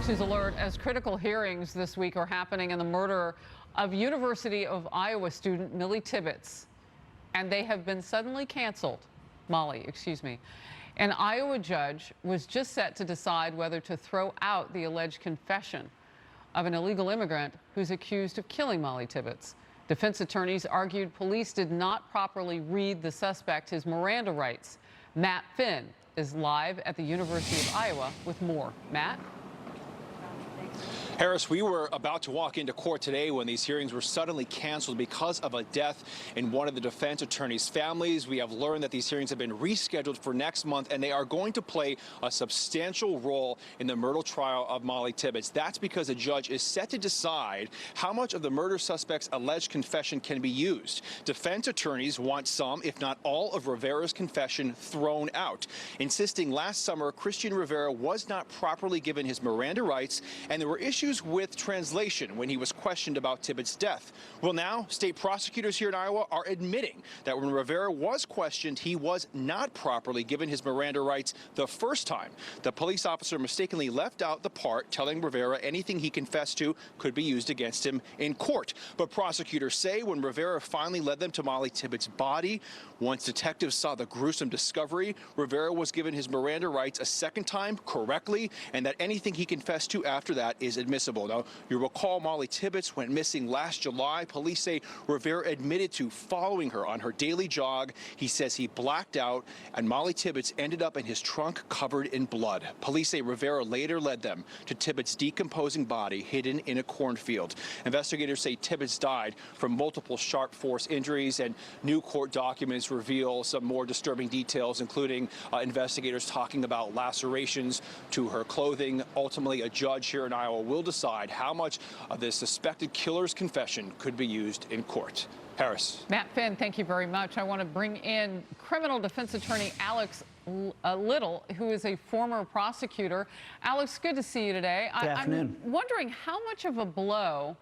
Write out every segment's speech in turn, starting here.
Fox News Alert, as critical hearings this week are happening in the murder of University of Iowa student Millie Tibbetts, and they have been suddenly canceled. Molly, excuse me. An Iowa judge was just set to decide whether to throw out the alleged confession of an illegal immigrant who's accused of killing Molly Tibbetts. Defense attorneys argued police did not properly read the suspect his Miranda rights. Matt Finn is live at the University of Iowa with more. Matt? Harris, we were about to walk into court today when these hearings were suddenly canceled because of a death in one of the defense attorneys' families. We have learned that these hearings have been rescheduled for next month, and they are going to play a substantial role in the murder trial of Molly Tibbetts. That's because a judge is set to decide how much of the murder suspect's alleged confession can be used. Defense attorneys want some, if not all, of Rivera's confession thrown out, insisting last summer Christian Rivera was not properly given his Miranda rights, and there were issues with translation when he was questioned about Tibbetts' death. Well, now state prosecutors here in Iowa are admitting that when Rivera was questioned, he was not properly given his Miranda rights the first time. The police officer mistakenly left out the part telling Rivera anything he confessed to could be used against him in court. But prosecutors say when Rivera finally led them to Molly Tibbetts' body, once detectives saw the gruesome discovery, Rivera was given his Miranda rights a second time correctly, and that anything he confessed to after that is admissible. Now, you recall Molly Tibbetts went missing last July. Police say Rivera admitted to following her on her daily jog. He says he blacked out, and Molly Tibbetts ended up in his trunk covered in blood. Police say Rivera later led them to Tibbetts' decomposing body hidden in a cornfield. Investigators say Tibbetts died from multiple sharp force injuries, and new court documents reveal some more disturbing details, including investigators talking about lacerations to her clothing. Ultimately, a judge here in Iowa will decide how much of the suspected killer's confession could be used in court. Harris. Matt Finn, thank you very much. I want to bring in criminal defense attorney Alex Little, who is a former prosecutor. Alex, good to see you today. Good afternoon. I'm wondering how much of a blow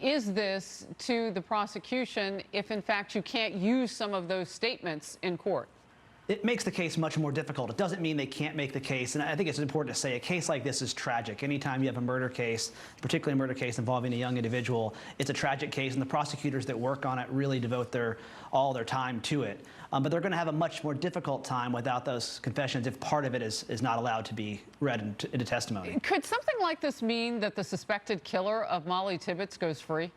is this to the prosecution if, in fact, you can't use some of those statements in court? It makes the case much more difficult. It doesn't mean they can't make the case, and I think it's important to say a case like this is tragic. Anytime you have a murder case, particularly a murder case involving a young individual, it's a tragic case, and the prosecutors that work on it really devote all their time to it. But they're going to have a much more difficult time without those confessions if part of it is not allowed to be read into testimony. Could something like this mean that the suspected killer of Molly Tibbetts goes free?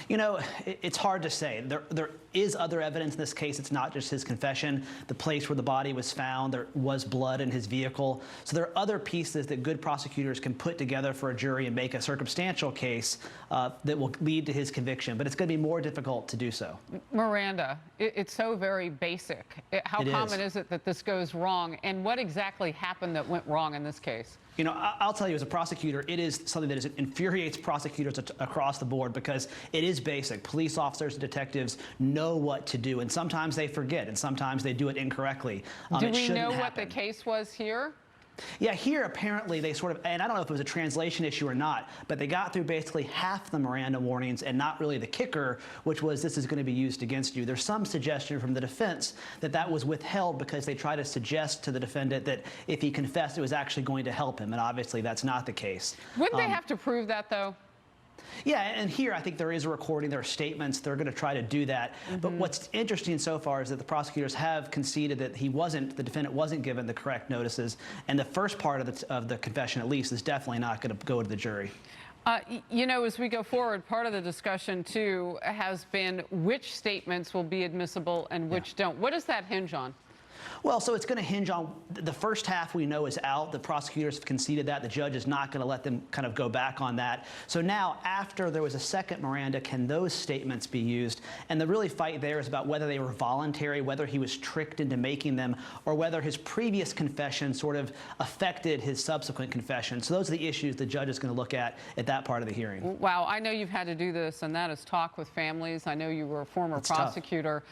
You know, it's hard to say. There is other evidence in this case. It's not just his confession. The place where the body was found, there was blood in his vehicle. So there are other pieces that good prosecutors can put together for a jury and make a circumstantial case that will lead to his conviction. But it's going to be more difficult to do so. Miranda, it's so very basic. How common is it that this goes wrong? And what exactly happened that went wrong in this case? You know, I'll tell you, as a prosecutor, it is something that infuriates prosecutors across the board because it is basic. Police officers and detectives know what to do, and sometimes they forget, and sometimes they do it incorrectly. Do we know what the case was here? Yeah, here apparently they sort of, and I don't know if it was a translation issue or not, but they got through basically half the Miranda warnings and not really the kicker, which was this is going to be used against you. There's some suggestion from the defense that that was withheld because they try to suggest to the defendant that if he confessed, it was actually going to help him, and obviously that's not the case. Wouldn't they have to prove that, though? Yeah, and here I think there is a recording, there are statements, they're going to try to do that. But what's interesting so far is that the prosecutors have conceded that the defendant wasn't given the correct notices, and the first part of the confession at least is definitely not going to go to the jury. You know, as we go forward, part of the discussion, too, has been which statements will be admissible and which don't. What does that hinge on? Well, so it's going to hinge on the first half we know is out. The prosecutors have conceded that. The judge is not going to let them kind of go back on that. So now, after there was a second Miranda, can those statements be used? And the really fight there is about whether they were voluntary, whether he was tricked into making them, or whether his previous confession sort of affected his subsequent confession. So those are the issues the judge is going to look at that part of the hearing. Wow, I know you've had to do this, and that is talk with families. I know you were a former prosecutor.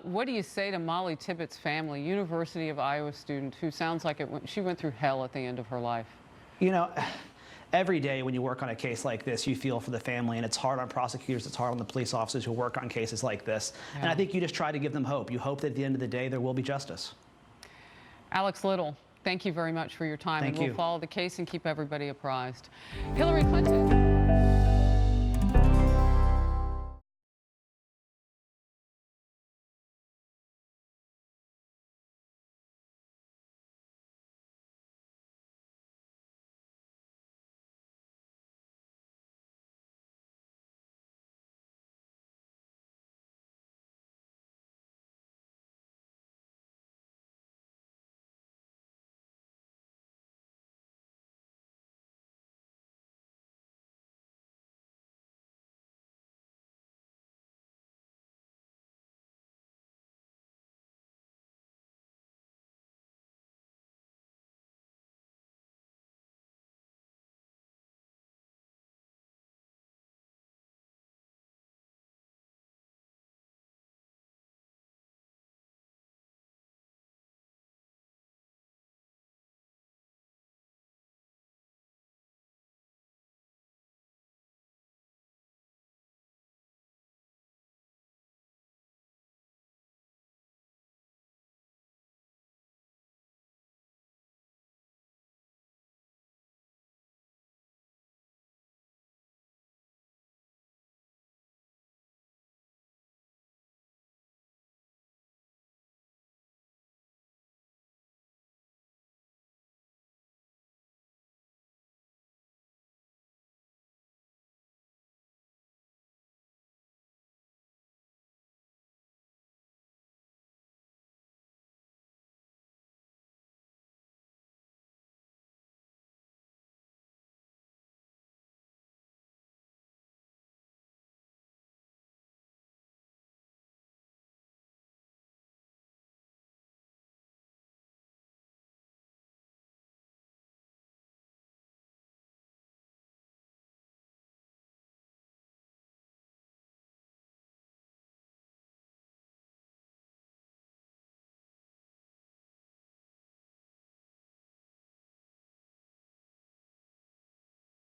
What do you say to Molly Tibbetts' family, University of Iowa student, who sounds like she went through hell at the end of her life? You know, every day when you work on a case like this, you feel for the family, and it's hard on prosecutors, it's hard on the police officers who work on cases like this. Yeah. And I think you just try to give them hope. You hope that at the end of the day there will be justice. Alex Little, Thank you very much for your time. Thank and you. we'll follow the case and keep everybody apprised. Hillary Clinton.